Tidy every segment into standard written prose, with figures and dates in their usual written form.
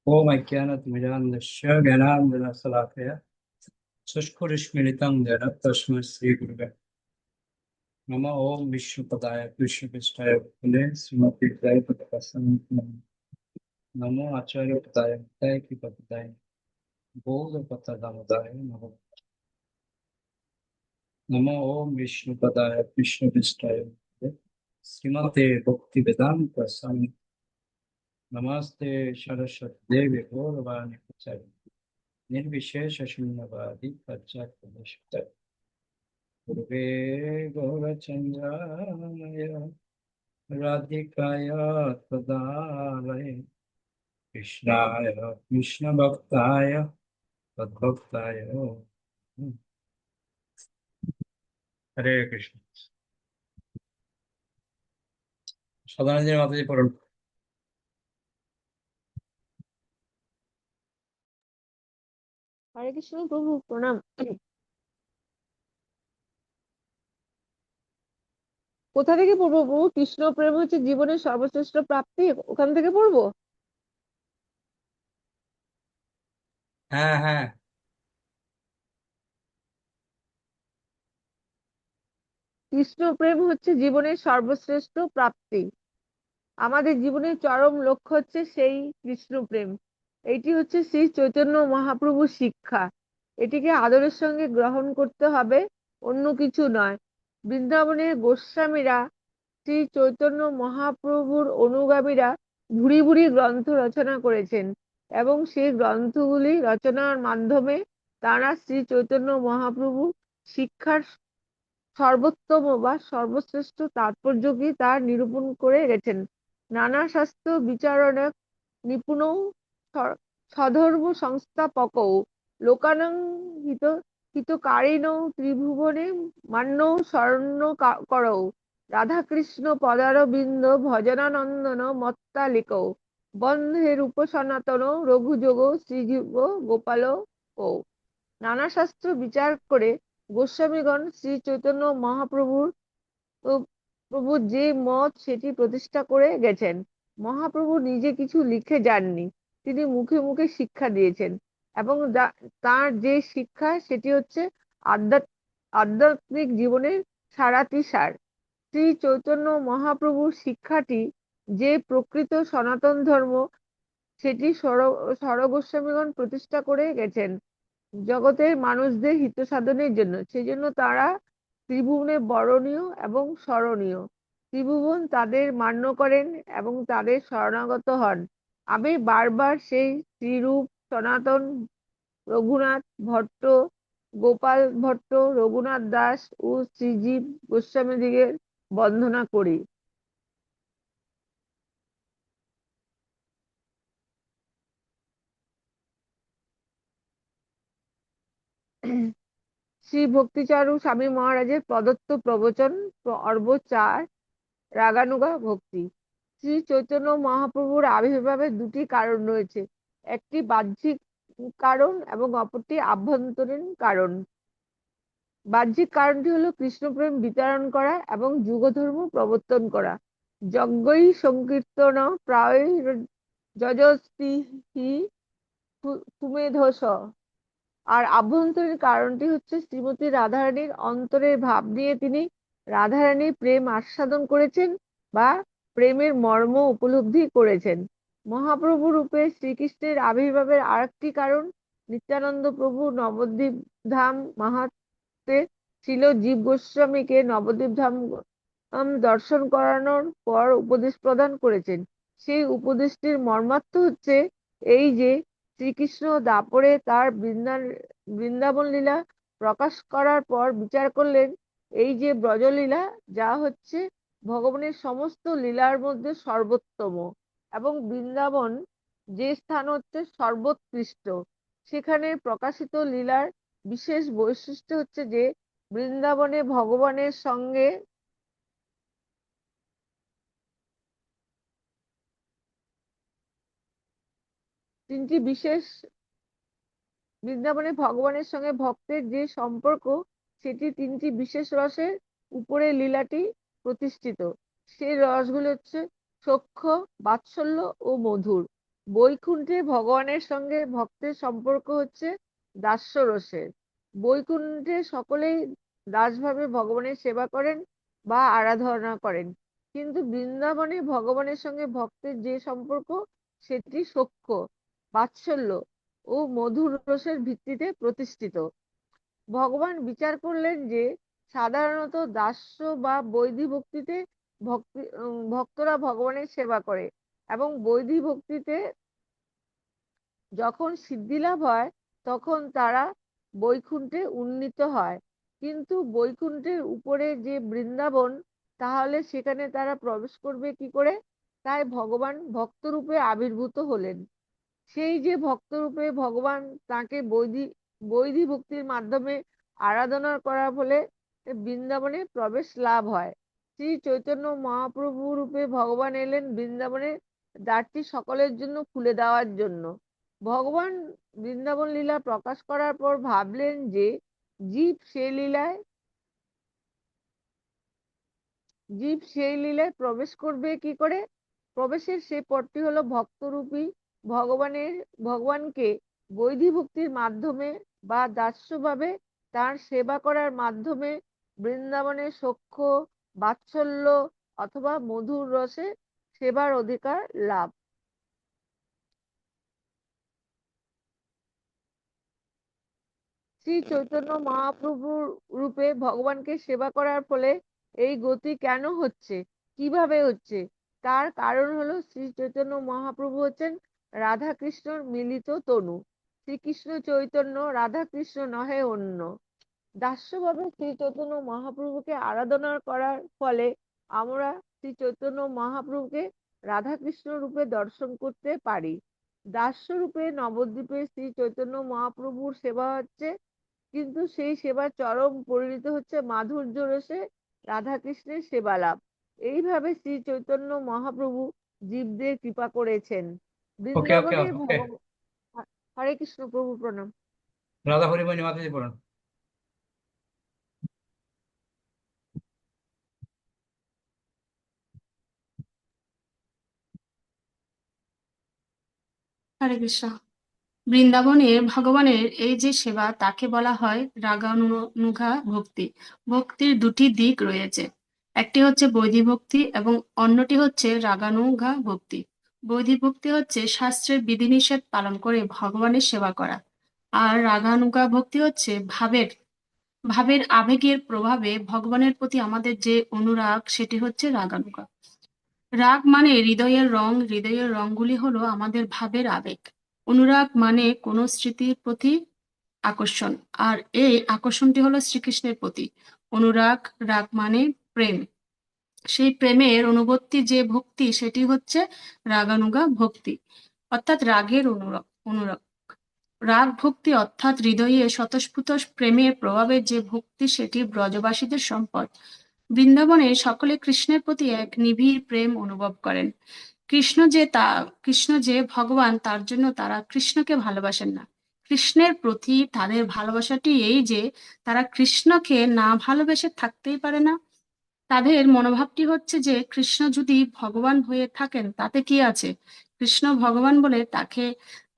ओम अज्ञानतिमिरान्धस्य ज्ञानाञ्जनशलाकया चक्षुरुन्मीलितं येन तस्मै श्रीगुरवे नमः। ओम विष्णुपदाय कृष्णपृष्ठाय भूतले श्रीमती जयपतिप्रसन्ने नमो आचार्यपदाय कृपपदाय गौरपतदामोदाय नमः। नमो ओम विष्णुपदाय कृष्णपृष्ठाय भूतले श्रीमते भक्तिवेदांत स्वामी नमस्ते सरस्वती देवी गौरवाणी प्रचारिणे निर्विशेष शून्यवादी पश्चात् पूर्वे गौरचन्द्राय राधिकाय तदालये कृष्णाय कृष्णभक्ताय तद्भक्ताय हरे कृष्ण। সদানন্দের মাতাজি পড়ুন। হরে কৃষ্ণ প্রভু প্রণাম। কোথা থেকে পড়বো প্রভু? কৃষ্ণ প্রেম হচ্ছে জীবনের সর্বশ্রেষ্ঠ প্রাপ্তি, ওখান থেকে পড়বো? হ্যাঁ হ্যাঁ। কৃষ্ণ প্রেম হচ্ছে জীবনের সর্বশ্রেষ্ঠ প্রাপ্তি। আমাদের জীবনের চরম লক্ষ্য হচ্ছে সেই কৃষ্ণ প্রেম। এইটি হচ্ছে শ্রী চৈতন্য মহাপ্রভুর শিক্ষা। এটিকে আদরের সঙ্গে গ্রহণ করতে হবে, অন্য কিছু নয়। বৃন্দাবনের গোস্বামীরা, শ্রী চৈতন্য মহাপ্রভুর অনুগামীরা ভুরি ভুরি গ্রন্থ রচনা করেছেন এবং সেই গ্রন্থগুলি রচনার মাধ্যমে তারা শ্রী চৈতন্য মহাপ্রভু শিক্ষার সর্বোত্তম বা সর্বশ্রেষ্ঠ তাৎপর্য কি তা নিরূপণ করে গেছেন। নানা শাস্ত্র বিচারণক নিপুণৌ স্বধর্ম সংস্থাপকৌ লোকানাং হিতকারিণৌ ত্রিভুবনে মান্যৌ স্বর্ণ করৌ রাধাকৃষ্ণ পদারবিন্দ ভজনানন্দন মত্তালিকৌ বন্ধে রূপ সনাতন রঘুযোগ শ্রীজীব গোপাল কৌ। নানা শাস্ত্র বিচার করে গোস্বামীগণ শ্রী চৈতন্য মহাপ্রভুর প্রভুর যে মত সেটি প্রতিষ্ঠা করে গেছেন। মহাপ্রভু নিজে কিছু লিখে যাননি, তিনি মুখে মুখে শিক্ষা দিয়েছেন এবং তার যে শিক্ষা সেটি হচ্ছে আধ্যাত্মিক জীবনের সারাটি সার। শ্রী চৈতন্য মহাপ্রভুর শিক্ষাটি যে প্রকৃত সনাতন ধর্ম সেটি স্বরগোস্বামীগণ প্রতিষ্ঠা করে গেছেন জগতের মানুষদের হিত সাধনের জন্য। সেজন্য তারা ত্রিভুবনে বরণীয় এবং স্মরণীয়। ত্রিভুবন তাদের মান্য করেন এবং তাদের শরণাগত হন। আমি বারবার সেই শ্রীরূপ সনাতন, রঘুনাথ ভট্ট, গোপাল ভট্ট, রঘুনাথ দাস ও শ্রীজীব গোস্বামীদিগের বন্দনা করি। শ্রী ভক্তিচারু স্বামী মহারাজের প্রদত্ত প্রবচন পর্ব 4, রাগানুগা ভক্তি। শ্রী চৈতন্য মহাপ্রভুর আবির্ভাবের দুটি কারণ রয়েছে, একটি বাহ্যিক কারণ এবং অপরটি আভ্যন্তরীণ কারণ। বাহ্যিক কারণটি হলো কৃষ্ণপ্রেম বিতরণ করা এবং যুগধর্ম প্রবর্তন করা। যজ্ঞই সংকীর্তন প্রায় যজস্তিহি সুমেধস। আর আভ্যন্তরীণ কারণটি হচ্ছে শ্রীমতী রাধারানীর অন্তরের ভাব নিয়ে তিনি রাধারানীর প্রেম আস্বাদন করেছেন বা প্রেমের মর্ম উপলব্ধি করেছেন। মহাপ্রভু রূপে শ্রীকৃষ্ণের আবির্ভাবের আরেকটি কারণ নিত্যানন্দ প্রভু নবদ্বীপ ধাম মাহাত্ম্যে ছিল জীব গোস্বামীকে নবদ্বীপ ধাম দর্শন করানোর পর উপদেশ প্রদান করেছেন। সেই উপদেশটির মর্মার্থ হচ্ছে এই যে শ্রীকৃষ্ণ দাপরে তার বৃন্দাবন লীলা প্রকাশ করার পর বিচার করলেন, এই যে ব্রজলীলা যা হচ্ছে ভগবানের সমস্ত লীলার মধ্যে সর্বোত্তম এবং বৃন্দাবন যে স্থান হচ্ছে সর্বোৎকৃষ্ট, সেখানে প্রকাশিত লীলার বিশেষ বৈশিষ্ট্য হচ্ছে যে বৃন্দাবনে ভগবানের সঙ্গে তিনটি বিশেষ বৃন্দাবনে ভগবানের সঙ্গে ভক্তের যে সম্পর্ক সেটি তিনটি বিশেষ রসের উপরে লীলাটি প্রতিষ্ঠিত। সেই রসগুলো হচ্ছে সখ্য, বাৎসল্য ও মধুর। বৈকুণ্ঠে ভগবানের সঙ্গে ভক্তের সম্পর্ক হচ্ছে দাস্য রসের। বৈকুণ্ঠে সকলেই দাসভাবে ভগবানের সেবা করেন বা আরাধনা করেন, কিন্তু বৃন্দাবনে ভগবানের সঙ্গে ভক্তের যে সম্পর্ক সেটি সখ্য, বাৎসল্য ও মধুর রসের ভিত্তিতে প্রতিষ্ঠিত। ভগবান বিচার করলেন যে সাধারণত দাস্য বা বৈধী ভক্তিতে ভক্তরা ভগবানের সেবা করে, এবং বৈধী ভক্তিতে যখন সিদ্ধিলাভ হয় তখন তারা বৈকুণ্ঠে উন্নীত হয়। কিন্তু বৈকুণ্ঠের উপরে যে বৃন্দাবন, তাহলে সেখানে তারা প্রবেশ করবে কি করে? তাই ভগবান ভক্তরূপে আবির্ভূত হলেন। সেই যে ভক্তরূপে ভগবান, তাকে বৈধী বৈধী ভক্তির মাধ্যমে আরাধনা করার ফলে বৃন্দাবনে প্রবেশ লাভ হয়। শ্রী চৈতন্য মহাপ্রভু রূপে ভগবান এলেন বৃন্দাবনের দ্বারটি সকলের জন্য খুলে দেওয়ার জন্য। ভগবান বৃন্দাবন লীলা প্রকাশ করার পর ভাবলেন যে জীব সেই লীলায় প্রবেশ করবে কি করে? প্রবেশের সেই পথটি হলো ভক্তরূপী ভগবানকে বৈধী ভক্তির মাধ্যমে বা দাস্যভাবে তার সেবা করার মাধ্যমে বৃন্দাবনের সখ্য, বাৎসল্য অথবা মধুর রসে সেবার অধিকার লাভ। শ্রী চৈতন্য মহাপ্রভুর রূপে ভগবানকে সেবা করার ফলে এই গতি কেন হচ্ছে, কিভাবে হচ্ছে? তার কারণ হলো শ্রী চৈতন্য মহাপ্রভু হচ্ছেন রাধা কৃষ্ণর মিলিত তনু। শ্রীকৃষ্ণ চৈতন্য, রাধা কৃষ্ণ নহে অন্য। দাস্যভাবে শ্রী চৈতন্য মহাপ্রভুকে আরাধনা করার ফলে আমরা শ্রী চৈতন্য মহাপ্রভুকে রাধা কৃষ্ণ রূপে দর্শন করতে পারি। দাস্য রূপে নবদ্বীপে শ্রী চৈতন্য মহাপ্রভুর সেবা হচ্ছে, কিন্তু সেই সেবার চরম পরিণত হচ্ছে মাধুর্য রসে রাধা কৃষ্ণের সেবা লাভ। এইভাবে শ্রী চৈতন্য মহাপ্রভু জীবদের কৃপা করেছেন। ওকে ওকে বৃন্দাবনে ওকে। হরে কৃষ্ণ, প্রভু প্রণাম। রাধা হরিমণি মাতাজি পড়ুন। হরে কৃষ্ণ। বৃন্দাবনে ভগবানের এই যে সেবা তাকে বলা হয় রাগানুগা ভক্তি। ভক্তির দুটি দিক রয়েছে, একটি হচ্ছে বৈদিক ভক্তি এবং অন্যটি হচ্ছে রাগানুগা ভক্তি। বৈদিক ভক্তি হচ্ছে শাস্ত্রের বিধিনিষেধ পালন করে ভগবানের সেবা করা, আর রাগানুগা ভক্তি হচ্ছে ভাবের ভাবের আবেগের প্রভাবে ভগবানের প্রতি আমাদের যে অনুরাগ, সেটি হচ্ছে রাগানুগা। রাগ মানে হৃদয়ের রংগুলি হলো আমাদের ভাবের আবেগ। অনুরাগ মানে কোনো স্মৃতির প্রতি আকর্ষণ, আর এই আকর্ষণটি হলো শ্রীকৃষ্ণের প্রতি। অনুরাগ, রাগ মানে প্রেম। সেই প্রেমের অনুবর্তী যে ভক্তি, সেটি হচ্ছে রাগানুগা ভক্তি, অর্থাৎ রাগের অনুরাগ। রাগ ভক্তি অর্থাৎ হৃদয়ে স্বতঃস্ফূর্ত প্রেমের প্রভাবে যে ভক্তি, সেটি ব্রজবাসীদের সম্পদ। বৃন্দাবনে সকলে কৃষ্ণের প্রতি এক নিবিড় প্রেম অনুভব করেন। কৃষ্ণ যে ভগবান, তার জন্য তারা কৃষ্ণকে ভালোবাসেন না। কৃষ্ণের প্রতি তাদের ভালোবাসাটি এই যে তারা কৃষ্ণকে না ভালোবেসে থাকতেই পারে না। তাদের মনোভাবটি হচ্ছে যে কৃষ্ণ যদি ভগবান হয়ে থাকেন তাতে কি আছে, কৃষ্ণ ভগবান বলে তাকে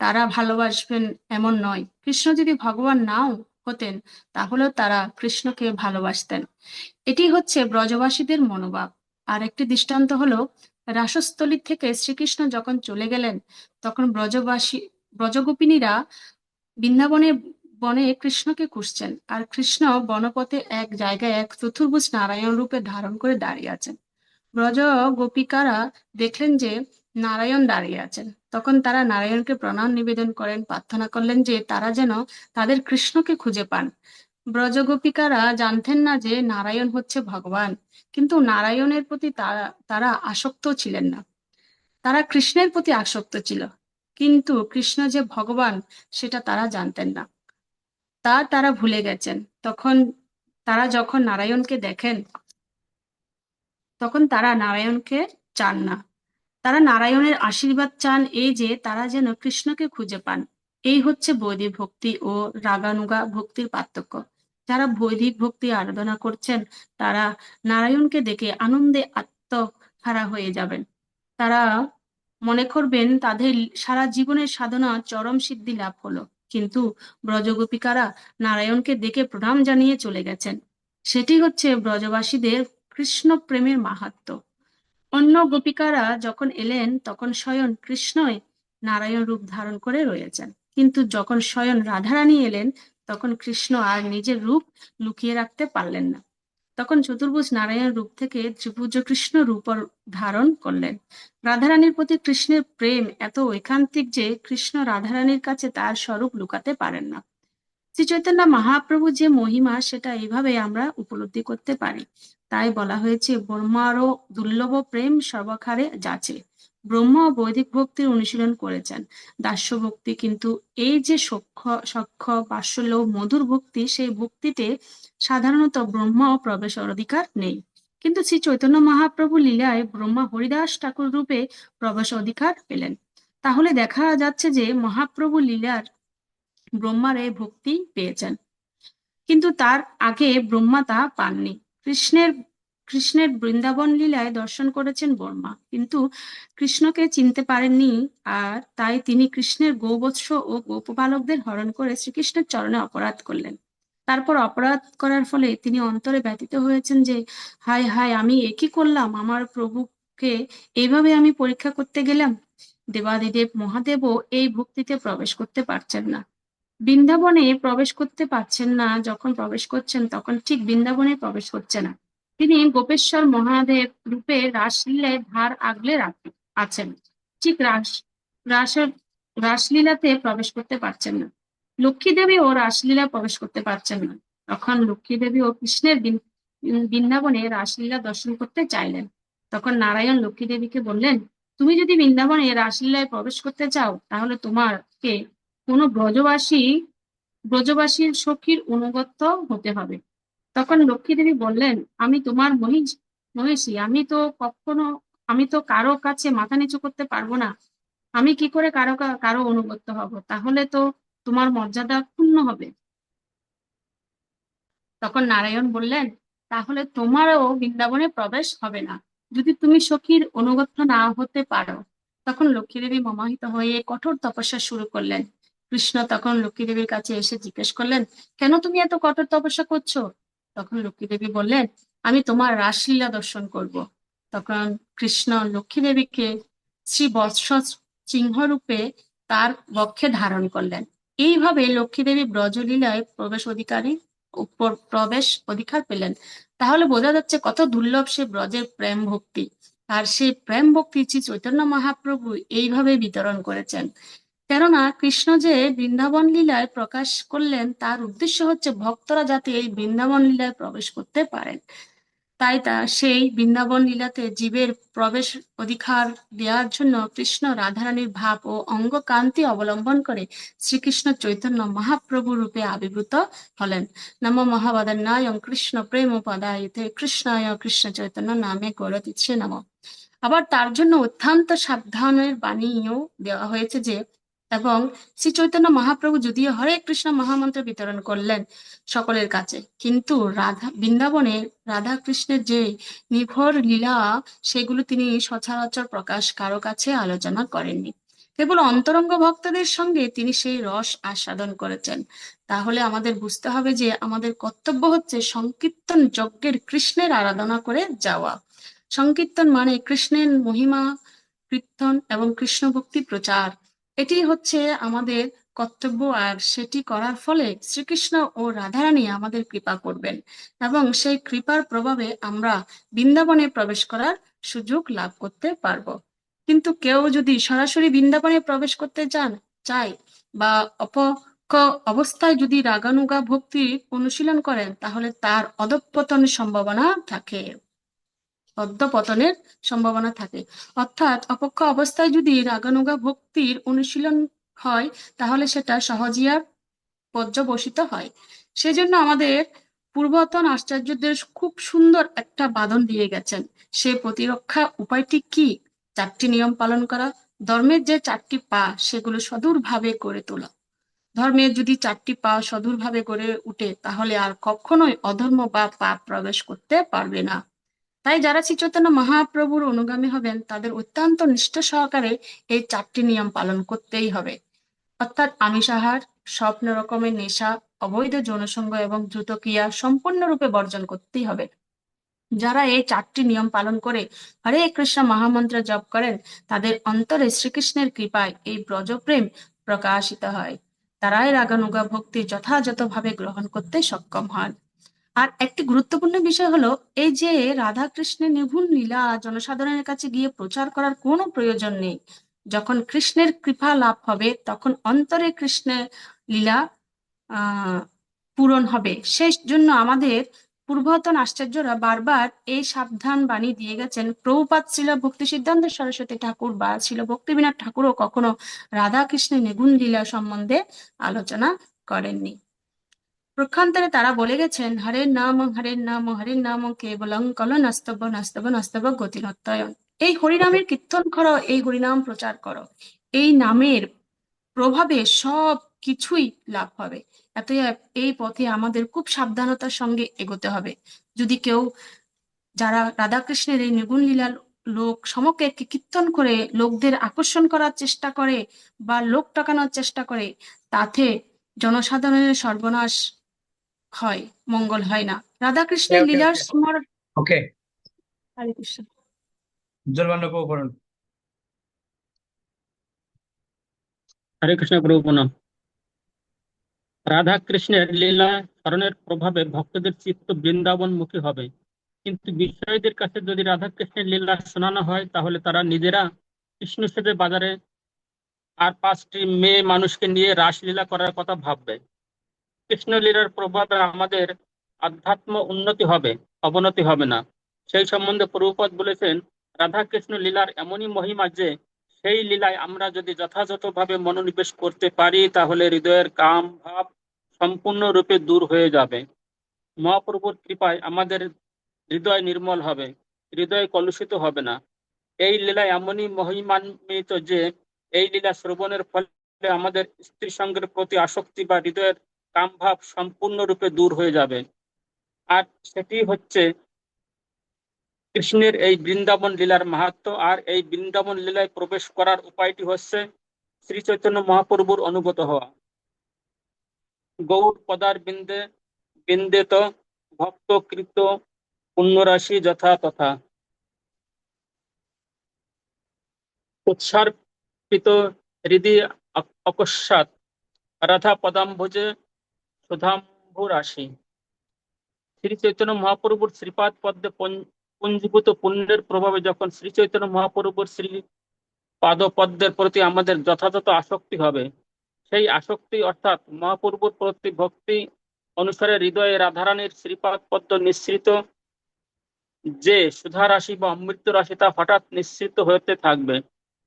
তারা ভালোবাসবেন এমন নয়। কৃষ্ণ যদি ভগবান নাও হতেন তাহলেও তারা কৃষ্ণকে ভালোবাসতেন। এটি হচ্ছে ব্রজবাসীদের মনোভাব। আর একটি দৃষ্টান্ত হলো, রাসস্থলী থেকে শ্রীকৃষ্ণ যখন চলে গেলেন, তখন ব্রজগোপিনীরা বৃন্দাবনে বনে কৃষ্ণকে খুঁজছেন, আর কৃষ্ণ বনপথে এক জায়গায় এক চতুর্ভুজ নারায়ণ রূপে ধারণ করে দাঁড়িয়ে আছেন। ব্রজ গোপিকারা দেখলেন যে নারায়ণ দাঁড়িয়ে আছেন, তখন তারা নারায়ণকে প্রণাম নিবেদন করেন, প্রার্থনা করলেন যে তারা যেন তাদের কৃষ্ণকে খুঁজে পান। ব্রজগোপিকারা জানতেন না যে নারায়ণ হচ্ছে ভগবান, কিন্তু নারায়ণের প্রতি তারা তারা আসক্ত ছিলেন না, তারা কৃষ্ণের প্রতি আসক্ত ছিল। কিন্তু কৃষ্ণ যে ভগবান সেটা তারা জানতেন না, তারা ভুলে গেছেন। তখন তারা যখন নারায়ণকে দেখেন, তখন তারা নারায়ণকে চান না, তারা নারায়ণের আশীর্বাদ চান, এই যে তারা যেন কৃষ্ণকে খুঁজে পান। এই হচ্ছে বৈদিক ভক্তি ও রাগানুগা ভক্তির পার্থক্য। যারা বৈদিক ভক্তি আরাধনা করছেন তারা নারায়ণকে দেখে আনন্দে আত্মহারা হয়ে যাবেন। তারা মনে করবেন তাদের সারা জীবনের সাধনা চরম সিদ্ধি লাভ হলো, কিন্তু ব্রজগোপিকারা নারায়ণকে দেখে প্রণাম জানিয়ে চলে গেছেন। সেটি হচ্ছে ব্রজবাসীদের কৃষ্ণ প্রেমের মাহাত্ম্য। অন্য গোপিকারা যখন এলেন তখন স্বয়ং কৃষ্ণই নারায়ণ রূপ ধারণ করে রয়েছেন, কিন্তু যখন স্বয়ং রাধারানী এলেন তখন কৃষ্ণ আর নিজের রূপ লুকিয়ে রাখতে পারলেন না। তখন চতুর্ভুজ নারায়ণ রূপ থেকে ত্রিভুজ কৃষ্ণ রূপ ধারণ করলেন। রাধারানীর প্রতি কৃষ্ণের প্রেম এত ঐকান্তিক যে কৃষ্ণ রাধারানীর কাছে তার স্বরূপ লুকাতে পারেন না। শ্রী চৈতন্য মহাপ্রভু যে মহিমা সেটা এইভাবে আমরা উপলব্ধি করতে পারি। তাই বলা হয়েছে ব্রহ্মারও দুর্লভ প্রেম সর্বখারে যাচে। ব্রহ্মা বৈদিক ভক্তির অনুশীলন করেছেন দাস্য ভক্তি, কিন্তু এই যে সখ্য বাৎসল্য মধুর ভক্তি, সেই ভক্তিতে সাধারণত ব্রহ্মা ও প্রবেশের অধিকার নেই। কিন্তু শ্রী চৈতন্য মহাপ্রভু লীলায় ব্রহ্মা হরিদাস ঠাকুর রূপে প্রবেশ অধিকার পেলেন। তাহলে দেখা যাচ্ছে যে মহাপ্রভু লীলার ব্রহ্মার এই ভক্তি পেয়েছেন, কিন্তু তার আগে ব্রহ্মা তা পাননি। কৃষ্ণের কৃষ্ণের বৃন্দাবন লীলায় দর্শন করেছেন ব্রহ্মা, কিন্তু কৃষ্ণকে চিনতে পারেননি, আর তাই তিনি কৃষ্ণের গোবৎস ও গোপবালকদের হরণ করে শ্রীকৃষ্ণের চরণে অপরাধ করলেন। তারপর অপরাধ করার ফলে তিনি অন্তরে ব্যথিত হয়েছেন যে হায় হায়, আমি এ কি করলাম, আমার প্রভুকে এইভাবে আমি পরীক্ষা করতে গেলাম। দেবাদিদেব মহাদেবও এই ভক্তিতে প্রবেশ করতে পারছেন না। বৃন্দাবনে প্রবেশ করতে পারছেন না, যখন প্রবেশ করছেন তখন ঠিক বৃন্দাবনে প্রবেশ করছে না। তিনি গোপেশ্বর মহাদেব রূপে রাসলীলায় ধার আগলে আছেন, ঠিক রাসের রাসলীলাতে প্রবেশ করতে পারছেন না। লক্ষ্মী দেবীও রাসলীলা প্রবেশ করতে পারছেন না। তখন লক্ষ্মী দেবীও কৃষ্ণের বৃন্দাবনে রাসলীলা দর্শন করতে চাইলেন। তখন নারায়ণ লক্ষ্মী দেবীকে বললেন, তুমি যদি বৃন্দাবনে রাসলীলায় প্রবেশ করতে চাও তাহলে তোমাকে কোনো ব্রজবাসীর সখীর অনুগত্য হতে হবে। তখন লক্ষ্মী দেবী বললেন, আমি তোমার মহিষী, আমি তো কারো কাছে মাথা নিচু করতে পারবো না। আমি কি করে কারো অনুগত্য হব? তাহলে তো তোমার মর্যাদা ক্ষুণ্ণ হবে। তখন নারায়ণ বললেন, তাহলে তোমারও বৃন্দাবনে প্রবেশ হবে না, যদি তুমি সখীর অনুগত্য না হতে পারো। তখন লক্ষ্মী দেবী মমাহিত হয়ে কঠোর তপস্যা শুরু করলেন। কৃষ্ণ তখন লক্ষ্মী দেবীর কাছে এসে জিজ্ঞেস করলেন, কেন তুমি এত কঠোর তপস্যা করছো? তখন লক্ষ্মী দেবী বললেন, আমি তোমার রাসলীলা দর্শন করব। তখন কৃষ্ণ লক্ষ্মী দেবীকে শ্রী বৎস চিহ্ন রূপে তার বক্ষে ধারণ করলেন। এইভাবে লক্ষ্মী দেবী ব্রজলীলায় প্রবেশ অধিকার পেলেন। তাহলে বোঝা যাচ্ছে কত দুর্লভ সে ব্রজের প্রেম ভক্তি, আর সেই প্রেম ভক্তি শ্রী চৈতন্য মহাপ্রভু এইভাবে বিতরণ করেছেন। কেননা কৃষ্ণ যে বৃন্দাবন লীলায় প্রকাশ করলেন তার উদ্দেশ্য হচ্ছে ভক্তরা যাতে এই বৃন্দাবন লীলায় প্রবেশ করতে পারেন। তাই সেই বৃন্দাবন লীলাতে জীবের প্রবেশ অধিকার দেওয়ার জন্য কৃষ্ণ রাধারানীর ভাব ও অঙ্গ কান্তি অবলম্বন করে শ্রীকৃষ্ণ চৈতন্য মহাপ্রভু রূপে আবির্ভূত হলেন। নমো মহাবদান্যায় কৃষ্ণ প্রেম পদায়তে কৃষ্ণায় কৃষ্ণ চৈতন্য নামে গৌরতিচ্ছে নম। আবার তার জন্য অত্যন্ত সাবধানের বাণীও দেওয়া হয়েছে যে, এবং শ্রী চৈতন্য মহাপ্রভু যদিও হরে কৃষ্ণ মহামন্ত্র বিতরণ করলেন সকলের কাছে, কিন্তু বৃন্দাবনে রাধা কৃষ্ণের যে নির্ভর লীলা সেগুলো তিনি সচরাচর প্রকাশ কারো কাছে আলোচনা করেননি। কেবল অন্তরঙ্গ ভক্তদের সঙ্গে তিনি সেই রস আস্বাদন করেছেন। তাহলে আমাদের বুঝতে হবে যে আমাদের কর্তব্য হচ্ছে সংকীর্তন যজ্ঞের কৃষ্ণের আরাধনা করে যাওয়া। সংকীর্তন মানে কৃষ্ণের মহিমা কীর্তন এবং কৃষ্ণ ভক্তি প্রচার, এটি হচ্ছে আমাদের কর্তব্য। আর সেটি করার ফলে শ্রীকৃষ্ণ ও রাধারানী আমাদের কৃপা করবেন এবং সেই কৃপার প্রভাবে আমরা বৃন্দাবনে প্রবেশ করার সুযোগ লাভ করতে পারবো। কিন্তু কেউ যদি সরাসরি বৃন্দাবনে প্রবেশ করতে চায় বা অবস্থায় যদি রাগানুগা ভক্তি অনুশীলন করেন তাহলে তার অধঃপতনের সম্ভাবনা থাকে। অর্থাৎ অপক্ষ অবস্থায় যদি রাগানুগা ভক্তির অনুশীলন হয় তাহলে সেটা সহজিয়ার পর্যবসিত হয়। সেজন্য আমাদের পূর্বতন আচার্যদের খুব সুন্দর একটা বাঁধন দিয়ে গেছেন। সে প্রতিরক্ষা উপায়টি কি? 4টি নিয়ম পালন করা। ধর্মের যে 4টি পা সেগুলো সদূরভাবে গড়ে তোলা। ধর্মের যদি 4টি পা সদূরভাবে গড়ে উঠে তাহলে আর কখনোই অধর্ম বা পাপ প্রবেশ করতে পারবে না। তাই যারা শ্রী চৈতন্য মহাপ্রভুর অনুগামী হবেন তাদের অত্যন্ত নিষ্ঠা সহকারে এই 4টি নিয়ম পালন করতেই হবে, অর্থাৎ আমিষ আহার, সব রকমের নেশা, অবৈধ যৌনসঙ্গ এবং দ্রুত ক্রিয়া সম্পূর্ণরূপে বর্জন করতেই হবে। যারা এই 4টি নিয়ম পালন করে হরে কৃষ্ণ মহামন্ত্র জপ করেন তাদের অন্তরে শ্রীকৃষ্ণের কৃপায় এই ব্রজপ্রেম প্রকাশিত হয়। তারাই রাগানুগা ভক্তি যথাযথভাবে গ্রহণ করতে সক্ষম হন। আর একটি গুরুত্বপূর্ণ বিষয় হলো এই যে রাধা কৃষ্ণের নির্ভুল লীলা জনসাধারণের কাছে গিয়ে প্রচার করার কোনো প্রয়োজন নেই। যখন কৃষ্ণের কৃপা লাভ হবে তখন অন্তরে কৃষ্ণের লীলা পূরণ হবে। সেই জন্য আমাদের পূর্বতন আচার্যরা বারবার এই সাবধান বাণী দিয়ে গেছেন। প্রভুপাদ ছিল ভক্তি সিদ্ধান্ত সরস্বতী ঠাকুর বা ছিল ভক্তিবিনোদ ঠাকুরও কখনো রাধা কৃষ্ণের নিগুণ লীলা সম্বন্ধে আলোচনা করেননি। প্রক্ষান্তরে তারা বলে গেছেন হরে নাম কেবলং কল নাস্তব নাস্তব নাস্তব গতিরত্তয়ন। এই হরিনামের কীর্তন করো, এই হরিনাম প্রচার করো, এই নামের প্রভাবে সব কিছুই লাভ হবে। অতএব এই পথে আমাদের খুব সাবধানতার সঙ্গে এগোতে হবে। যদি কেউ যারা রাধাকৃষ্ণের এই নিগুণ লীলার লোক সমকে কীর্তন করে লোকদের আকর্ষণ করার চেষ্টা করে বা লোক টাকানোর চেষ্টা করে, তাতে জনসাধারণের সর্বনাশ হয়, মঙ্গল হয় না। রাধাকৃষ্ণের ওকে লীলার ওকে স্মরণ। ওকে হরে কৃষ্ণ। জলবান্য প্রভু পড়ুন। হরে কৃষ্ণ প্রভু প্রণাম। রাধা কৃষ্ণের লীলা স্মরণের প্রভাবে ভক্তদের চিত্ত বৃন্দাবনমুখী হবে, কিন্তু বিষয়ীদের কাছে যদি রাধা কৃষ্ণের লীলা শোনানো হয় তাহলে তারা নিজেরা কৃষ্ণ সেজে বাজারে আর 5টি মেয়ে মানুষকে নিয়ে রাসলীলা করার কথা ভাববে। কৃষ্ণ লীলার প্রভাবে আমাদের আধ্যাত্ম উন্নতি হবে, অবনতি হবে না। সেই সম্বন্ধে প্রভুপাদ বলেছেন রাধা কৃষ্ণ লীলার এমনই মহিমা যে সেই লীলায় আমরা যদি যথাযথভাবে মনোনিবেশ করতে পারি তাহলে হৃদয়ের কাম ভাব সম্পূর্ণরূপে দূর হয়ে যাবে। মহাপ্রভুর কৃপায় আমাদের হৃদয় নির্মল হবে, হৃদয় কলুষিত হবে না। এই লীলা এমনই মহিমান্বিত যে এই লীলা শ্রবণের ফলে আমাদের স্ত্রী সঙ্গের প্রতি আসক্তি বা হৃদয়ের কামভাব সম্পূর্ণরূপে দূর হয়ে যাবে। আর সেটি হচ্ছে কৃষ্ণের এই বৃন্দাবন লীলার মাহাত্ম্য। আর এই বৃন্দাবন লীলায় প্রবেশ করার উপায়টি হচ্ছে শ্রী চৈতন্য মহাপ্রভুর অনুগত হওয়া। গৌর পদার বিন্দে বিন্দেত ভক্ত কৃত পুণ্যরাশি যথা তথা। উৎসর্পিত হৃদি অকস্মাৎ রাধা পদাম্বুজে সুধাম্ভু রাশি। শ্রী চৈতন্য মহাপ্রভুর শ্রীপাদ পদ্মে পুঞ্জীভূত পুণ্যের প্রভাবে যখন শ্রী চৈতন্য মহাপ্রভুর শ্রী পাদপদ্মের প্রতি আমাদের যথাযথ আসক্তি হবে, সেই আসক্তি অর্থাৎ মহাপ্রভুর প্রতি ভক্তি অনুসারে হৃদয়ে রাধারানীর শ্রীপাদ পদ্ম নিঃসৃত যে সুধা রাশি বা অমৃত রাশি তা হঠাৎ নিঃসৃত হতে থাকবে।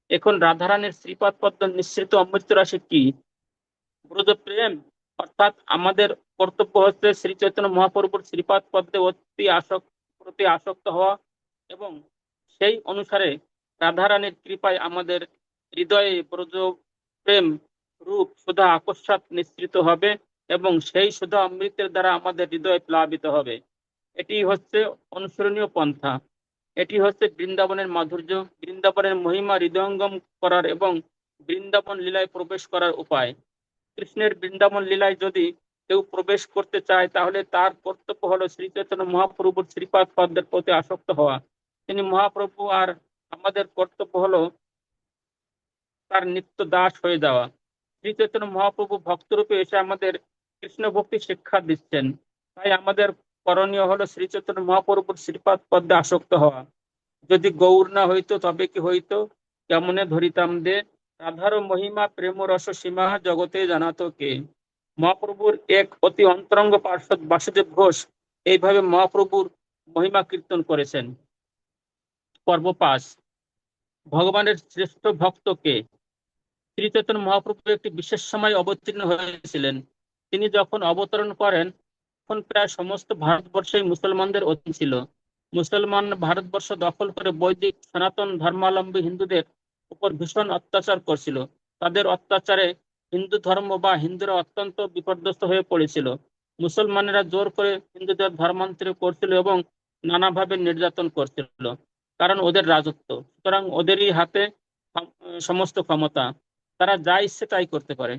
এখন রাধারানীর শ্রীপাদ পদ্ম নিঃসৃত অমৃত রাশি কি? ব্রজ প্রেম। অর্থাৎ আমাদের কর্তব্য হচ্ছে শ্রী চৈতন্য মহাপ্রভুর শ্রীপাদ পদ্মে প্রতি আসক্ত হওয়া এবং সেই অনুসারে রাধারানীর কৃপায় আমাদের হৃদয়ে ব্রজ প্রেম রূপ সুধা আকস্মাৎ নিঃসৃত হবে এবং সেই সুধা অমৃতের দ্বারা আমাদের হৃদয় প্লাবিত হবে। এটি হচ্ছে অনুসরণীয় পন্থা। এটি হচ্ছে বৃন্দাবনের মাধুর্য, বৃন্দাবনের মহিমা হৃদয়ঙ্গম করার এবং বৃন্দাবন লীলায় প্রবেশ করার উপায়। কৃষ্ণের বৃন্দাবন লীলায় যদি কেউ প্রবেশ করতে চায় তাহলে তার কর্তব্য হলো শ্রী চৈতন্য মহাপ্রভুর শ্রীপাদ পদ্মের প্রতি আসক্ত হওয়া। তিনি মহাপ্রভু, আর আমাদের কর্তব্য হলো তার নিত্য দাস হয়ে যাওয়া। শ্রী চৈতন্য মহাপ্রভু ভক্তরূপে এসে আমাদের কৃষ্ণ ভক্তি শিক্ষা দিচ্ছেন। তাই আমাদের করণীয় হলো শ্রী চৈতন্য মহাপ্রভুর শ্রীপাদ পদ্মে আসক্ত হওয়া। যদি গৌর না হইতো তবে কি হইতো, কেমনে ধরিতাম দে, রাধার মহিমা প্রেম রস সীমা জগতে জানাতো কে। মহাপ্রভুর এক অতি অন্তরঙ্গ পার্ষদ বাসুদেব ঘোষ এইভাবে মহাপ্রভুর মহিমা কীর্তন করেছেন। পর্ব 5, ভগবানের শ্রেষ্ঠ ভক্ত কে। শ্রী চৈতন্য মহাপ্রভু একটি বিশেষ সময় অবতীর্ণ হয়েছিলেন। তিনি যখন অবতরণ করেন তখন প্রায় সমস্ত ভারতবর্ষেই মুসলমানদের অধীন ছিল। মুসলমান ভারতবর্ষ দখল করে বৈদিক সনাতন ধর্মাবলম্বী হিন্দুদের উপর ভীষণ অত্যাচার করছিল। তাদের অত্যাচারে হিন্দু ধর্ম বা হিন্দুরা অত্যন্ত বিপর্যস্ত হয়ে পড়েছিল। মুসলমানেরা জোর করে হিন্দুদের ধর্মান্তরিত করছিল এবং নানাভাবে নির্যাতন করছিল, কারণ ওদের রাজত্ব, সুতরাং ওদেরই হাতে সমস্ত ক্ষমতা, তারা যা ইচ্ছে তাই করতে পারে।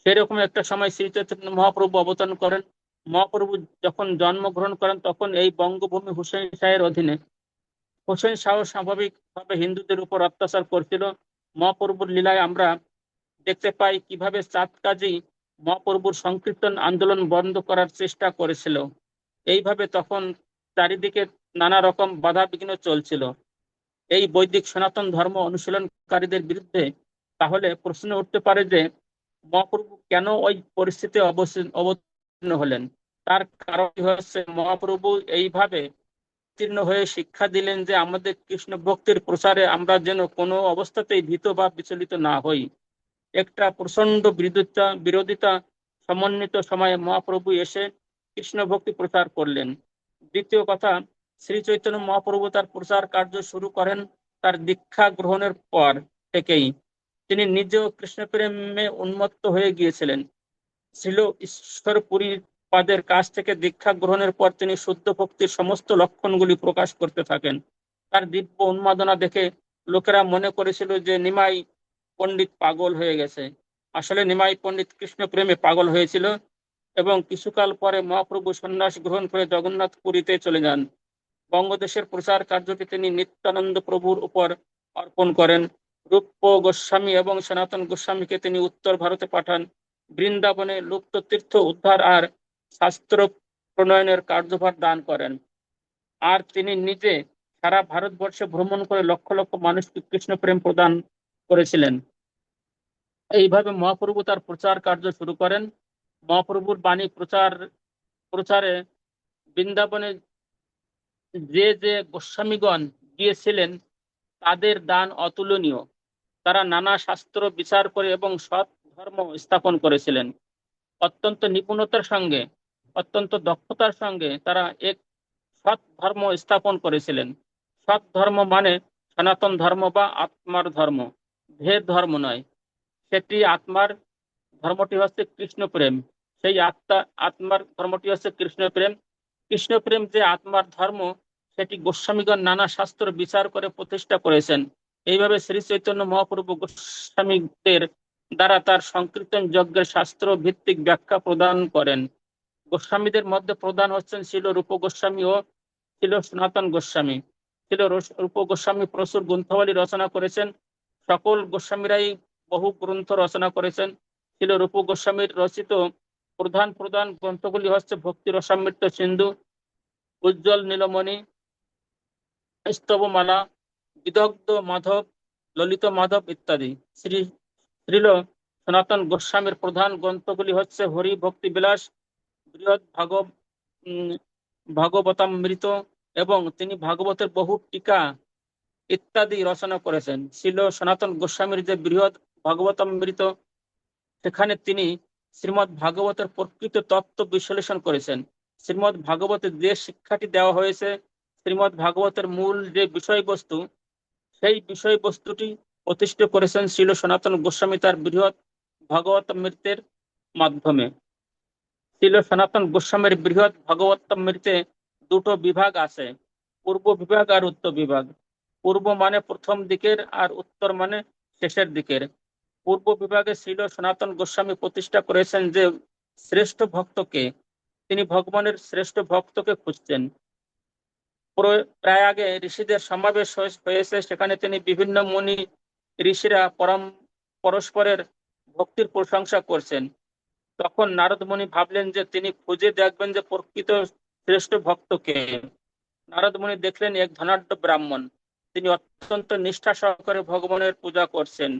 সেরকম একটা সময় শ্রী চৈতন্য মহাপ্রভু অবতরণ করেন। মহাপ্রভু যখন জন্মগ্রহণ করেন তখন এই বঙ্গভূমি হুসেন শাহের অধীনে। হোসেন শাহ স্বাভাবিকভাবে হিন্দুদের উপর অত্যাচার করছিল। মহাপ্রভুর লীলায় আমরা দেখতে পাই কিভাবে চাঁদ কাজী মহাপ্রভুর সংকীর্তন আন্দোলন বন্ধ করার চেষ্টা করেছিল। এইভাবে তখন চারিদিকে নানা রকম বাধা বিঘ্ন চলছিল এই বৈদিক সনাতন ধর্ম অনুশীলনকারীদের বিরুদ্ধে। তাহলে প্রশ্ন উঠতে পারে যে মহাপ্রভু কেন ওই পরিস্থিতি অবতীর্ণ হলেন? তার কারণ হচ্ছে মহাপ্রভু এইভাবে উত্তীর্ণ হয়ে শিক্ষা দিলেন যে আমাদের কৃষ্ণ ভক্তির প্রচারে আমরা যেন কোনো অবস্থাতেই ভীত বা বিচলিত না হই। একটা প্রচন্ড বিরোধিতা সমন্বিত সময়ে মহাপ্রভু এসে কৃষ্ণ ভক্তি প্রচার করলেন। দ্বিতীয় কথা, শ্রী চৈতন্য মহাপ্রভু তার প্রচার কার্য শুরু করেন তার দীক্ষা গ্রহণের পর থেকেই। তিনি নিজেও কৃষ্ণ প্রেমে উন্মত্ত হয়ে গিয়েছিলেন। ছিল ঈশ্বরপুরী পাদের কাছ থেকে দীক্ষা গ্রহণের পর তিনি শুদ্ধ ভক্তির সমস্ত লক্ষণগুলি প্রকাশ করতে থাকেন। তার দিব্য উন্মাদনা দেখে লোকেরা মনে করেছিল যে নিমাই পণ্ডিত পাগল হয়ে গেছে। আসলে নিমাই পণ্ডিত কৃষ্ণ প্রেমে পাগল হয়েছিল এবং কিছুকাল পরে মহাপ্রভু সন্ন্যাস গ্রহণ করে জগন্নাথ পুরীতে চলে যান। বঙ্গদেশের প্রচার কার্যটি তিনি নিত্যানন্দ প্রভুর উপর অর্পণ করেন। রূপ গোস্বামী এবং সনাতন গোস্বামীকে তিনি উত্তর ভারতে পাঠান। বৃন্দাবনে লুপ্ত তীর্থ উদ্ধার আর শাস্ত্র প্রণয়নের কার্যভার দান করেন। আর তিনি নিজে সারা ভারতবর্ষে ভ্রমণ করে লক্ষ লক্ষ মানুষকে কৃষ্ণ প্রেম প্রদান করেছিলেন। এইভাবে মহাপ্রভু তার প্রচার কার্য শুরু করেন। মহাপ্রভুর বাণী প্রচারে বৃন্দাবনে যে যে গোস্বামীগণ গিয়েছিলেন তাদের দান অতুলনীয়। তারা নানা শাস্ত্র বিচার করে এবং সৎ ধর্ম স্থাপন করেছিলেন। অত্যন্ত নিপুণতার সঙ্গে, অত্যন্ত দক্ষতার সঙ্গে তারা এক সৎ ধর্ম স্থাপন করেছিলেন। সৎ ধর্ম মানে সনাতন ধর্ম বা আত্মার ধর্ম, ভেদ ধর্ম নয়। সেটি আত্মার ধর্মটি হচ্ছে কৃষ্ণ প্রেম। সেই আত্মার ধর্মটি হচ্ছে কৃষ্ণ প্রেম। কৃষ্ণ প্রেম যে আত্মার ধর্ম সেটি গোস্বামীগণ নানা শাস্ত্র বিচার করে প্রতিষ্ঠা করেছেন। এইভাবে শ্রী চৈতন্য মহাপ্রভু গোস্বামীদের দ্বারা তার সংকীর্তন যজ্ঞের শাস্ত্র ভিত্তিক ব্যাখ্যা প্রদান করেন। গোস্বামীদের মধ্যে প্রধান হচ্ছেন ছিল রূপ গোস্বামী ও ছিল সনাতন গোস্বামী। ছিল রূপ গোস্বামী প্রচুর গ্রন্থাবলী রচনা করেছেন। সকল গোস্বামীরাই বহু গ্রন্থ রচনা করেছেন। ছিল রূপ গোস্বামীর রচিত প্রধান প্রধান গ্রন্থগুলি হচ্ছে ভক্তি রসামৃত সিন্ধু, উজ্জ্বল নীলমণি, স্তবমালা, বিদগ্ধ মাধব, ললিত মাধব ইত্যাদি। শ্রীল সনাতন গোস্বামীর প্রধান গ্রন্থগুলি হচ্ছে হরি ভক্তি বিলাস, বৃহৎ ভাগবতামৃত এবং তিনি ভাগবতের বহু টিকা ইত্যাদি রচনা করেছেন। ছিল সনাতন গোস্বামীর যে বৃহৎ ভাগবতামৃত, সেখানে তিনি শ্রীমৎ ভাগবতের প্রকৃত তত্ত্ব বিশ্লেষণ করেছেন। শ্রীমৎ ভাগবতে যে শিক্ষাটি দেওয়া হয়েছে, শ্রীমৎ ভাগবতের মূল যে বিষয়বস্তু, সেই বিষয়বস্তুটি প্রতিষ্ঠা করেছেন ছিল সনাতন গোস্বামী তার বৃহৎ ভাগবতামৃতের মাধ্যমে। ছিল সনাতন গোস্বামীর বৃহৎ ভাগবতামৃতে দুটো বিভাগ আছে, পূর্ব বিভাগ আর উত্তর বিভাগ। পূর্ব মানে প্রথম দিকের আর উত্তর মানে শেষের দিকের। পূর্ব বিভাগে ছিল সনাতন গোস্বামী প্রতিষ্ঠা করেছেন যে শ্রেষ্ঠ ভক্তকে, তিনি ভগবানের শ্রেষ্ঠ ভক্তকে খুঁজছেন। প্রয়াগে ঋষিদের সমাবেশ হয়েছে, সেখানে তিনি বিভিন্ন মুনি ঋষিরা পরস্পরের ভক্তির প্রশংসা করছেন। তখন নারদ মুনি ভাবলেন যে তিনি খুঁজে দেখবেন যে প্রকৃত শ্রেষ্ঠ ভক্তকে। নারদ মুনি দেখলেন এক ধনাঢ্য ব্রাহ্মণ, তিনি অত্যন্ত নিষ্ঠা সহকারে ভগবানের পূজা করছেন।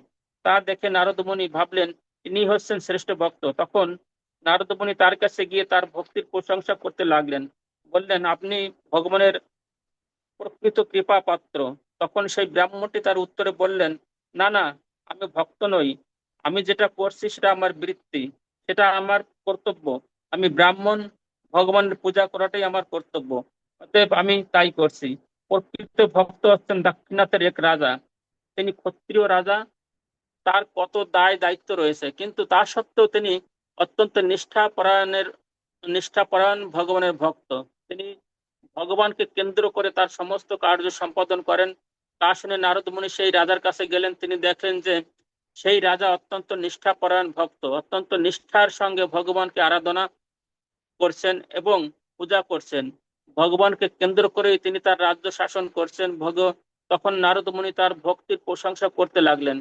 তা দেখে নারদ মুনি ভাবলেন তিনি হচ্ছেন শ্রেষ্ঠ ভক্ত। তখন নারদ মুনি তার কাছে গিয়ে তার ভক্তির প্রশংসা করতে লাগলেন, বললেন আপনি ভগবানের প্রকৃত কৃপা পাত্র। তখন সেই ব্রাহ্মণটি তার উত্তরে বললেন, না না, আমি ভক্ত নই, আমি যেটা করছি সেটা আমার বৃত্তি, সেটা আমার কর্তব্য। আমি ব্রাহ্মণ, ভগবানের পূজা করাটাই আমার কর্তব্য, অতএব আমি তাই করছি। প্রকৃত ভক্ত হচ্ছেন দাক্ষিণাত্যের এক রাজা, তিনি ক্ষত্রিয় রাজা, তার কত দায় দায়িত্ব রয়েছে, কিন্তু তা সত্ত্বেও তিনি অত্যন্ত নিষ্ঠাপরায়ণ ভগবানের ভক্ত। তিনি ভগবানকে কেন্দ্র করে তার সমস্ত কার্য সম্পাদন করেন। তা শুনে নারদ মুনি সেই রাজার কাছে গেলেন। তিনি দেখলেন যে সেই রাজা অত্যন্ত নিষ্ঠাপরায়ণ ভক্ত, অত্যন্ত নিষ্ঠার সঙ্গে ভগবানকে আরাধনা করছেন এবং পূজা করছেন। ভগবানকে কেন্দ্র করেই তিনি তার রাজ্য শাসন করছেন। তখন নারদ মুনি তার ভক্তির প্রশংসা করতে লাগলেন।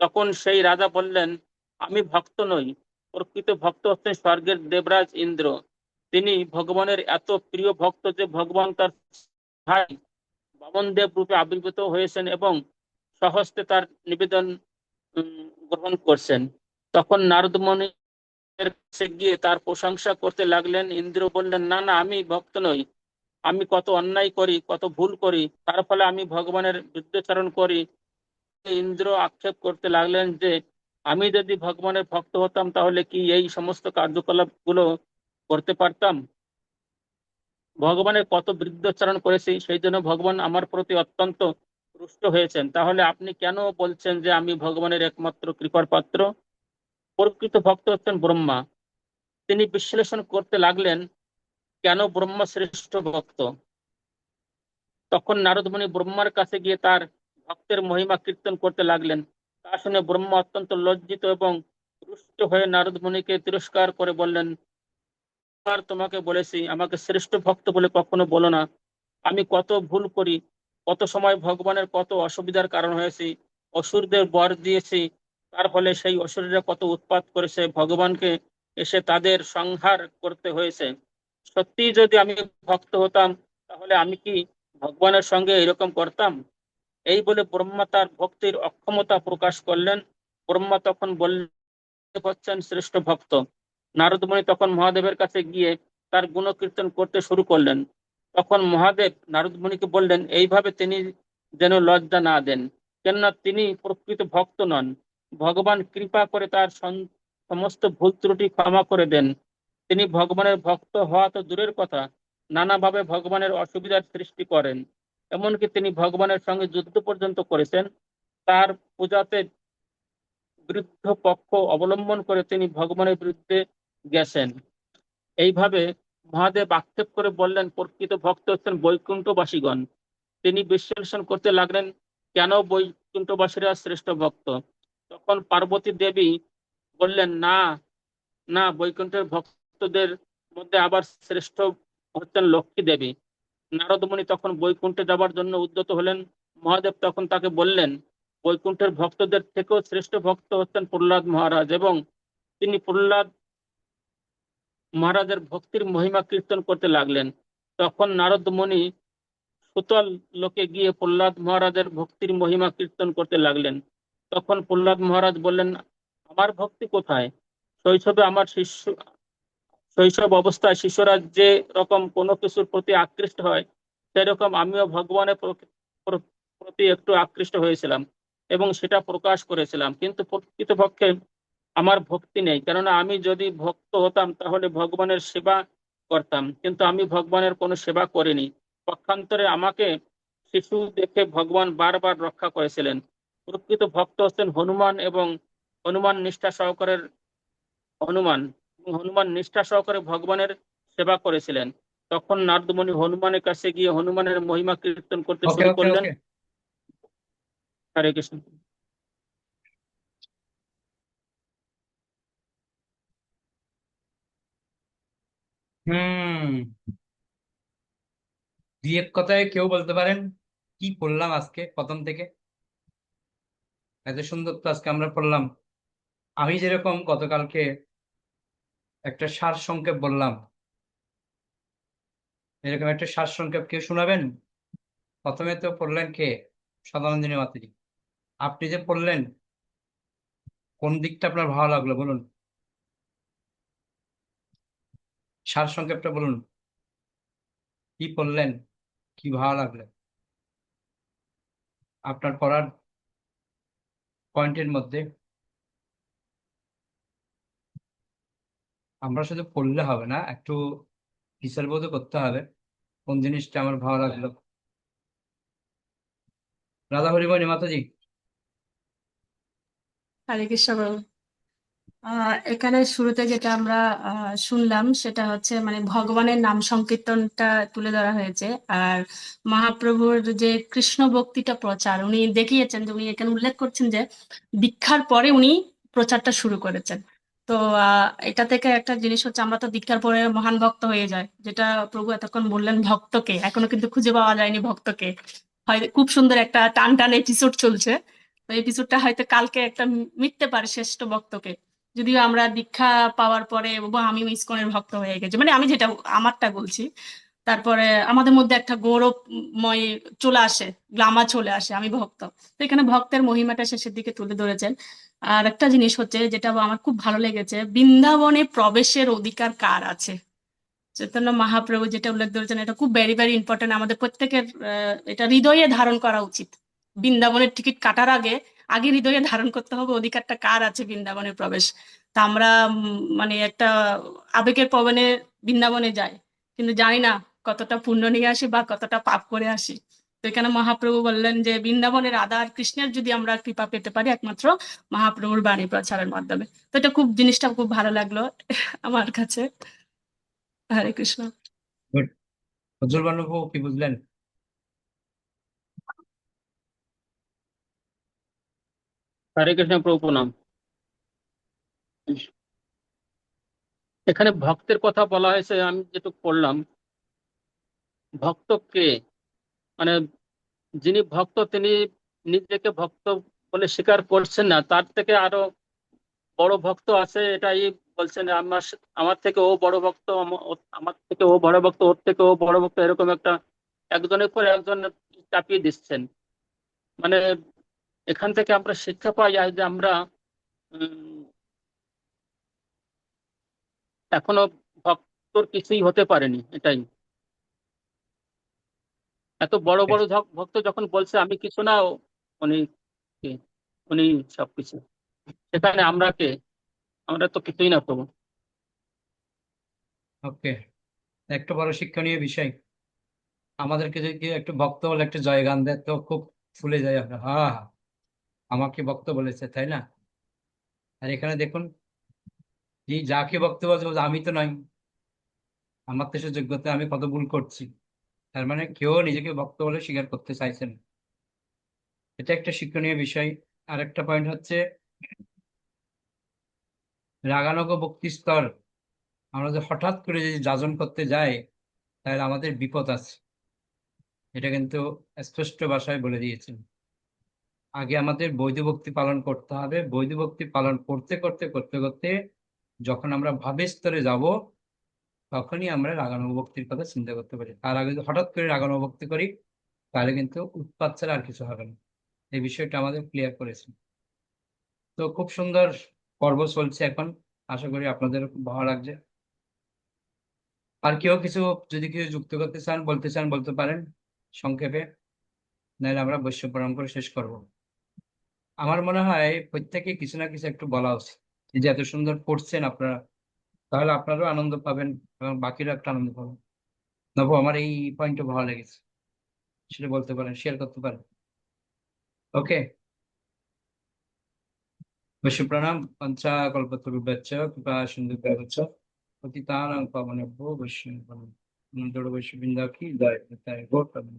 তখন সেই রাজা বললেন, আমি ভক্ত নই, প্রকৃত ভক্ত হচ্ছেন স্বর্গের দেবরাজ ইন্দ্র। তিনি ভগবানের এত প্রিয় ভক্ত যে ভগবান তার ভাই বামনদেব রূপে আবির্ভূত হয়েছেন এবং স্বহস্তে তার নিবেদন গ্রহণ করছেন। তখন নারদ মুনি এর কাছে গিয়ে তার প্রশংসা করতে লাগলেন। ইন্দ্র বললেন, না না, আমি ভক্ত নই, আমি কত অন্যায় করি, কত ভুল করি, তার ফলে আমি ভগবানের বিরুদ্ধাচরণ করি। ইন্দ্র আক্ষেপ করতে লাগলেন যে আমি যদি ভগবানের ভক্ত হতাম তাহলে কি এই সমস্ত কার্যকলাপ গুলো করতে পারতাম? ভগবানের কত বিরুদ্ধাচরণ করেছি, সেই জন্য ভগবান আমার প্রতি অত্যন্ত রুষ্ট হয়েছেন। তাহলে আপনি কেন বলছেন যে আমি ভগবানের একমাত্র কৃপার পাত্র? প্রকৃত ভক্ত হচ্ছেন ব্রহ্মা। তিনি বিশ্লেষণ করতে লাগলেন কেন ব্রহ্মা শ্রেষ্ঠ ভক্ত। তখন নারদ মুনি ব্রহ্মার কাছে গিয়ে তার ভক্তের মহিমা কীর্তন করতে লাগলেন। তা শুনে ব্রহ্মা অত্যন্ত লজ্জিত এবং রুষ্ট হয়ে নারদ মুনিকে তিরস্কার করে বললেন, আর তোমাকে বলেছি আমাকে শ্রেষ্ঠ ভক্ত বলে কখনো বলো না। আমি কত ভুল করি, কত সময় ভগবানের কত অসুবিধার কারণ হয়েছি, অসুরদের বর দিয়েছি, তার ফলে সেই অসুররা কত উৎপাত করেছে, ভগবানকে এসে তাদের সংহার করতে হয়েছে। সত্যি যদি আমি ভক্ত হতাম তাহলে আমি কি ভগবানের সঙ্গে এরকম করতাম? এই বলে ব্রহ্মা তার ভক্তির অক্ষমতা প্রকাশ করলেন। ব্রহ্মা তখন বললেন, হচ্ছেন শ্রেষ্ঠ ভক্ত। নারদ মুনি তখন মহাদেবের কাছে গিয়ে তার গুণকীর্তন করতে শুরু করলেন। তখন মহাদেব নারদ মুনিকে বললেন, এইভাবে তিনি যেন লজ্জা না দেন, কেননা তিনি প্রকৃত ভক্ত নন। ভগবান কৃপা করে তার সমস্ত ভুল ত্রুটি ক্ষমা করে দেন। তিনি ভগবানের ভক্ত হওয়া তো দূরের কথা, নানাভাবে ভগবানের অসুবিধার সৃষ্টি করেন। এমনকি তিনি ভগবানের সঙ্গে যুদ্ধ পর্যন্ত করেছেন। তার পূজাতে বিরুদ্ধ পক্ষ অবলম্বন করে তিনি ভগবানের বিরুদ্ধে গেছেন। এইভাবে মহাদেব আক্ষেপ করে বললেন, প্রকৃত ভক্ত হচ্ছেন বৈকুণ্ঠবাসীগণ। তিনি বিশ্লেষণ করতে লাগলেন কেন বৈকুণ্ঠবাসীরা শ্রেষ্ঠ ভক্ত। তখন পার্বতী দেবী বললেন, না না, বৈকুণ্ঠের ভক্তদের মধ্যে আবার শ্রেষ্ঠ হচ্ছেন লক্ষ্মী দেবী। নারদ মুনি তখন বৈকুণ্ঠে যাবার জন্য উদ্যত হলেন। মহাদেব তখন তাকে বললেন, বৈকুণ্ঠের ভক্তদের থেকেও শ্রেষ্ঠ ভক্ত হচ্ছেন প্রহ্লাদ মহারাজ, এবং তিনি প্রহ্লাদ মহারাজের ভক্তির মহিমা কীর্তন করতে লাগলেন। তখন নারদ মুনি সুতল লোকে গিয়ে প্রহ্লাদ মহারাজের ভক্তির মহিমা কীর্তন করতে লাগলেন। তখন প্রহ্লাদ মহারাজ বললেন, আমার ভক্তি কোথায়? শৈশবে আমার শৈশব অবস্থায় শিশুরা যে রকম কোনো কিছুর প্রতি আকৃষ্ট হয়, সেরকম আমিও ভগবানের প্রতি একটু আকৃষ্ট হয়েছিলাম এবং সেটা প্রকাশ করেছিলাম। কিন্তু প্রকৃতপক্ষে আমার ভক্তি নেই, কেননা আমি যদি ভক্ত হতাম তাহলে ভগবানের সেবা করতাম, কিন্তু আমি ভগবানের কোনো সেবা করিনি। পক্ষান্তরে আমাকে শিশু দেখে ভগবান বারবার রক্ষা করেছিলেন। প্রকৃত ভক্ত হচ্ছেন হনুমান, এবং হনুমান নিষ্ঠা সহকারে হনুমান হনুমান নিষ্ঠা সহকারে ভগবানের সেবা করেছিলেন। তখন নারদ মুনি হনুমানের কাছে গিয়ে হনুমানের মহিমা কীর্তন করতে ওকে শুরু ওকে করলেন। ওকে হরে কৃষ্ণ। হুম দুই এক কথায় কেউ বলতে পারেন কি পড়লাম আজকে প্রথম থেকে? এত সুন্দর তো আজকে আমরা পড়লাম। আমি যেরকম গতকালকে একটা সার সংক্ষেপ বললাম, এরকম একটা সার সংক্ষেপ কেউ শোনাবেন? প্রথমে তো পড়লেন কে? সদানন্দিনী মাতাজি। আপনি যে পড়লেন, কোন দিকটা আপনার ভালো লাগলো বলুন? সার সংক্ষেপটা বলুন, কি পড়লেন, কি ভালো লাগলো আপনার পড়ার পয়েন্টের মধ্যে? আমরা শুধু পড়লে হবে না, একটু বিচার বোধ করতে হবে কোন জিনিসটা আমার ভালো লাগলো। রাধা হরিমণি মাতাজি। হরে কৃষ্ণ প্রভু। এখানে শুরুতে যেটা আমরা শুনলাম সেটা হচ্ছে মানে ভগবানের নাম সংকীর্তনটা তুলে ধরা হয়েছে। আর মহাপ্রভুর যে কৃষ্ণ ভক্তিটা প্রচার উনি দেখিয়েছেন, যে উনি এখানে উল্লেখ করছেন যে দীক্ষার পরে উনি প্রচারটা শুরু করেছেন। তো এটা থেকে একটা জিনিস হচ্ছে, আমরা তো দীক্ষার পরে মহান ভক্ত হয়ে যায়, যেটা প্রভু এতক্ষণ বললেন ভক্তকে, এখনো কিন্তু খুঁজে পাওয়া যায়নি ভক্তকে। হয় খুব সুন্দর একটা টান টান এপিসোড চলছে, তো এপিসোডটা হয়তো কালকে একটা মিটতে পারে শ্রেষ্ঠ ভক্তকে। যদিও আমরা দীক্ষা পাওয়ার পরে বা আমি ইসকনের ভক্ত হয়ে গেছি, মানে আমি যেটা আমারটা বলছি, তারপরে আমাদের মধ্যে একটা গৌরবময় চলে আসে, গ্লামা চলে আসে, আমি ভক্ত। তো এখানে ভক্তের মহিমাটা শেষের দিকে তুলে ধরেছেন। আর একটা জিনিস হচ্ছে যেটা আমার খুব ভালো লেগেছে, বৃন্দাবনে প্রবেশের অধিকার কার আছে। চৈতন্য মহাপ্রভু যেটা উল্লেখ করেছেন, এটা খুব ভেরি ভেরি ইম্পর্টেন্ট, আমাদের প্রত্যেকের এটা হৃদয়ে ধারণ করা উচিত। বৃন্দাবনের টিকিট কাটার আগে আগে হৃদয়ে ধারণ করতে হবে অধিকারটা কার আছে বৃন্দাবনের প্রবেশ। তা আমরা মানে একটা আবেগের পবনে বৃন্দাবনে যাই, কিন্তু জানি না কতটা পুণ্য নিয়ে আসি বা কতটা পাপ করে আসি। তো এখানে মহাপ্রভু বললেন যে বৃন্দাবনের রাধা আর কৃষ্ণের যদি আমরা কৃপা পেতে পারি একমাত্র মহাপ্রভুর বাণী প্রচারের মাধ্যমে। তো এটা খুব জিনিসটা খুব ভালো লাগলো আমার কাছে। হরে কৃষ্ণ। গুড। ফজল বাবু কি বুঝলেন? হরে কৃষ্ণ প্রভু প্রণাম। এখানে ভক্তের কথা বলা হয়েছে, আমি যেটুকু পড়লাম, ভক্ত কে, মানে যিনি ভক্ত তিনি নিজেকে ভক্ত বলে স্বীকার করছেন না, তার থেকে আরো বড় ভক্ত আছে এটাই বলছেন। আমার থেকে ও বড় ভক্ত, আমার থেকে ও বড় ভক্ত, ওর থেকে ও বড় ভক্ত, এরকম একটা একজনের পর একজন চাপিয়ে দিচ্ছেন। মানে এখান থেকে আমরা শিক্ষা পাই যে আমরা উম, এখনো ভক্তর কিছুই হতে পারেনি, এটাই। এত বড় বড় ভক্ত যখন বলছে আমি কিছু না, উনি কে? উনি সবকিছু। সেখানে আমরা কে? আমরা তো কিছুই না প্রভু। ওকে, একটা বড় শিক্ষণীয় বিষয়। আমাদেরকে যদি কেউ একটু ভক্ত বলে একটা জয়গান দেয় তো খুব ফুলে যায় আমরা, হা হা, আমাকে ভক্ত বলেছে, তাই না? আর এখানে দেখুন, যে যাকে ভক্ত বলছে বলছে, আমি তো নই, আমার তো সে যোগ্যতা, আমি কত ভুল করছি। তার মানে কেউ নিজেকে ভক্ত বলে স্বীকার করতে চাইছেন। এটা একটা শিক্ষণীয় বিষয়। আর একটা পয়েন্ট হচ্ছে, রাগানুগ ভক্তি স্তর, আমরা যে হঠাৎ করে যদি যাজন করতে যাই তাহলে আমাদের বিপদ আছে। এটা কিন্তু স্পষ্ট ভাষায় বলে দিয়েছেন। আগে আমাদের বৈধ ভক্তি পালন করতে হবে, বৈধ ভক্তি পালন করতে করতে করতে করতে যখন আমরা ভাবের স্তরে যাব, তখনই আমরা রাগানুগ ভক্তির কথা চিন্তা করতে পারি। তার আগে যদি হঠাৎ করে রাগানুগ ভক্তি করি তাহলে কিন্তু উৎপাত ছাড়া আর কিছু হবে না। এই বিষয়টা আমাদের ক্লিয়ার করেছেন। তো খুব সুন্দর পর্ব চলছে এখন, আশা করি আপনাদের খুব ভালো লাগছে। আর কেউ কিছু যদি কিছু যুক্ত করতে চান, বলতে চান, বলতে পারেন সংক্ষেপে, নাহলে আমরা বৈশ্য প্রণাম করে শেষ করব। আমার মনে হয় প্রত্যেকে কিছু না কিছু একটু বলা উচিত। এই যে এত সুন্দর পড়ছেন আপনারা, তাহলে আপনারাও আনন্দ পাবেন এবং বাকিরাও একটা আনন্দ পাবেন। নবু, আমার এই পয়েন্টটা ভালো লেগেছে, সেটা বলতে পারেন, শেয়ার করতে পারেন। ওকে। বৈশ্য প্রণাম। পঞ্চা কল্পতরুভ্যশ্চ কৃপা সিন্ধুভ্যশ্চ পতিতানাং পাবনেভ্যো বৈষ্ণব প্রণাম। জড় বৈশ্য বৃন্দা কি জয়, তাই গৌর প্রণাম।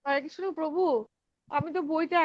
হরে কৃষ্ণ প্রভু, আমি তো বইটা